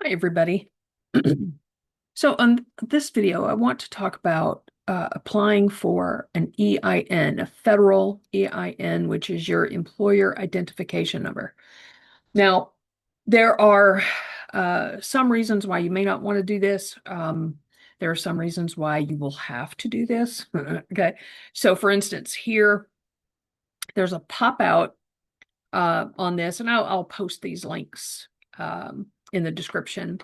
Hi, everybody. So on this video, I want to talk about applying for an EIN, a federal EIN, which is your employer identification number. Now, there are some reasons why you may not want to do this. There are some reasons why you will have to do this. Okay. So for instance, here, there's a pop-out on this, and I'll post these links in the description.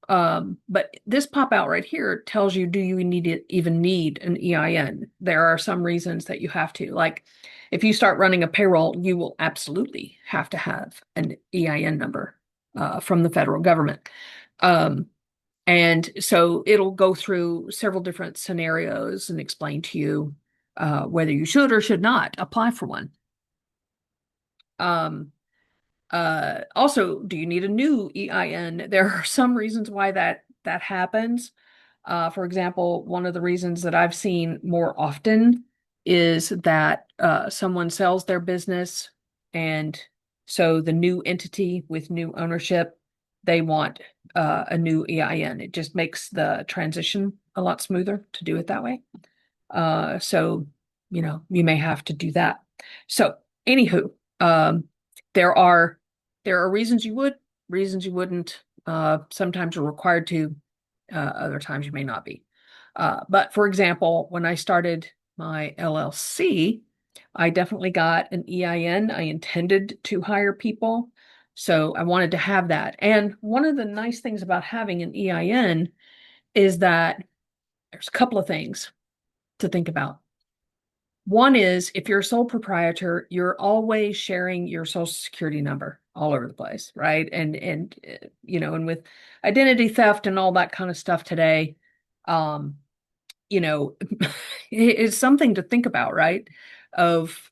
But this pop out right here tells you, do you even need an EIN? There are some reasons that you have to. Like if you start running a payroll, you will absolutely have to have an EIN number from the federal government. And so it'll go through several different scenarios and explain to you whether you should or should not apply for one. Also, do you need a new EIN? There are some reasons why that happens. For example, one of the reasons that I've seen more often is that someone sells their business, and so the new entity with new ownership, they want a new EIN. It just makes the transition a lot smoother to do it that way. So, you may have to do that. So, anywho, there are reasons you would, reasons you wouldn't. Sometimes you're required to, other times you may not be. But for example, when I started my LLC, I definitely got an EIN. I intended to hire people, so I wanted to have that. And one of the nice things about having an EIN is that there's a couple of things to think about. One is if you're a sole proprietor, you're always sharing your social security number all over the place, right? And with identity theft and all that kind of stuff today, um, it's something to think about, right? Of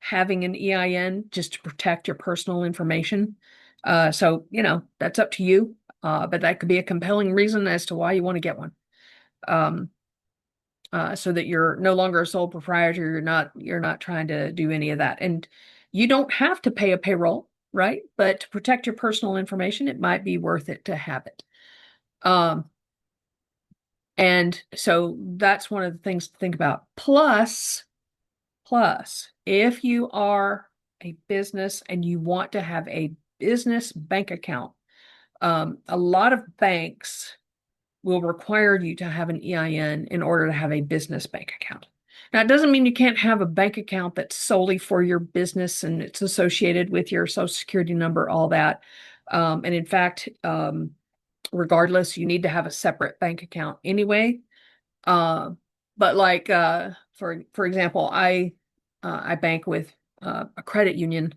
having an EIN just to protect your personal information. So, that's up to you. But that could be a compelling reason as to why you want to get one. So that you're no longer a sole proprietor. You're not trying to do any of that. And you don't have to pay a payroll, right? But to protect your personal information, it might be worth it to have it. And so that's one of the things to think about. Plus, if you are a business and you want to have a business bank account, a lot of banks will require you to have an EIN in order to have a business bank account. Now, it doesn't mean you can't have a bank account that's solely for your business and it's associated with your social security number, all that. And in fact, regardless, you need to have a separate bank account anyway. But like, for example, I bank with a credit union,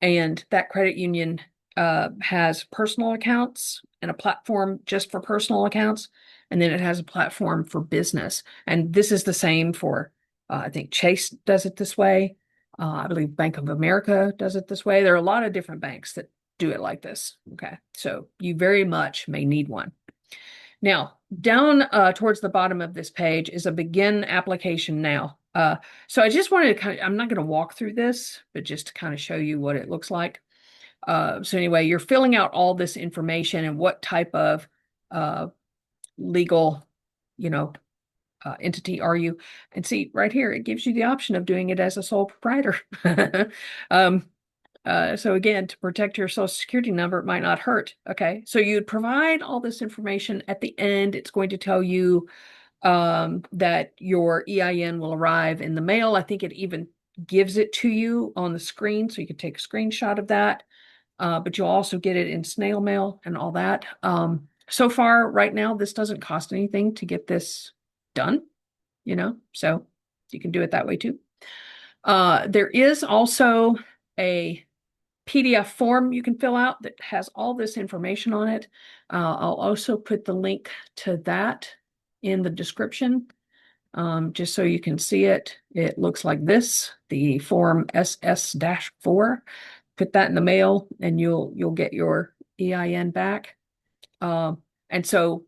and that credit union has personal accounts and a platform just for personal accounts. And then it has a platform for business. And this is the same for, I think Chase does it this way. I believe Bank of America does it this way. There are a lot of different banks that do it like this. Okay. So you very much may need one. Now, down towards the bottom of this page is a begin application now. So I just wanted to I'm not going to walk through this, but just to kind of show you what it looks like. So anyway, you're filling out all this information and what type of legal, entity are you? And see right here, it gives you the option of doing it as a sole proprietor. So again, to protect your social security number, it might not hurt. Okay, so you'd provide all this information at the end. It's going to tell you that your EIN will arrive in the mail. I think it even gives it to you on the screen, so you can take a screenshot of that. But you'll also get it in snail mail and all that. So far, right now, this doesn't cost anything to get this done, so you can do it that way too. There is also a PDF form you can fill out that has all this information on it. I'll also put the link to that in the description, just so you can see it. It looks like this, the form SS-4. Put that in the mail and you'll get your EIN back. And so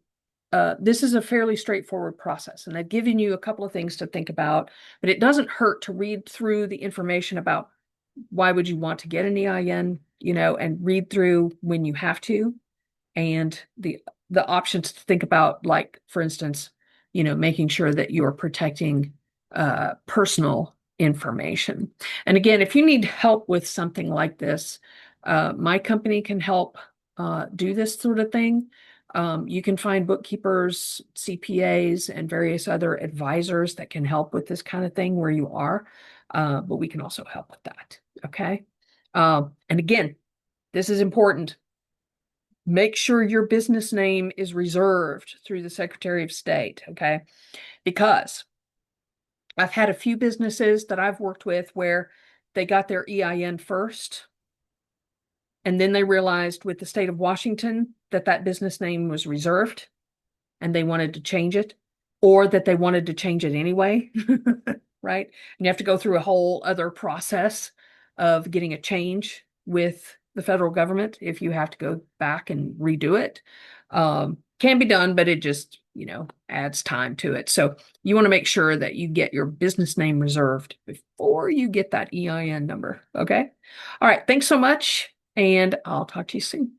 this is a fairly straightforward process, and I've given you a couple of things to think about, but it doesn't hurt to read through the information about why would you want to get an EIN, and read through when you have to, and the options to think about, like, for instance, making sure that you're protecting personal information. And again, if you need help with something like this, my company can help do this sort of thing. You can find bookkeepers, CPAs, and various other advisors that can help with this kind of thing where you are. But we can also help with that. Okay. And again, this is important. Make sure your business name is reserved through the Secretary of State. Okay. Because I've had a few businesses that I've worked with where they got their EIN first, and then they realized with the state of Washington that that business name was reserved and they wanted to change it, or that they wanted to change it anyway, right? And you have to go through a whole other process of getting a change with the federal government if you have to go back and redo it. Can be done, but it just, adds time to it. So you want to make sure that you get your business name reserved before you get that EIN number. Okay. All right. Thanks so much. And I'll talk to you soon.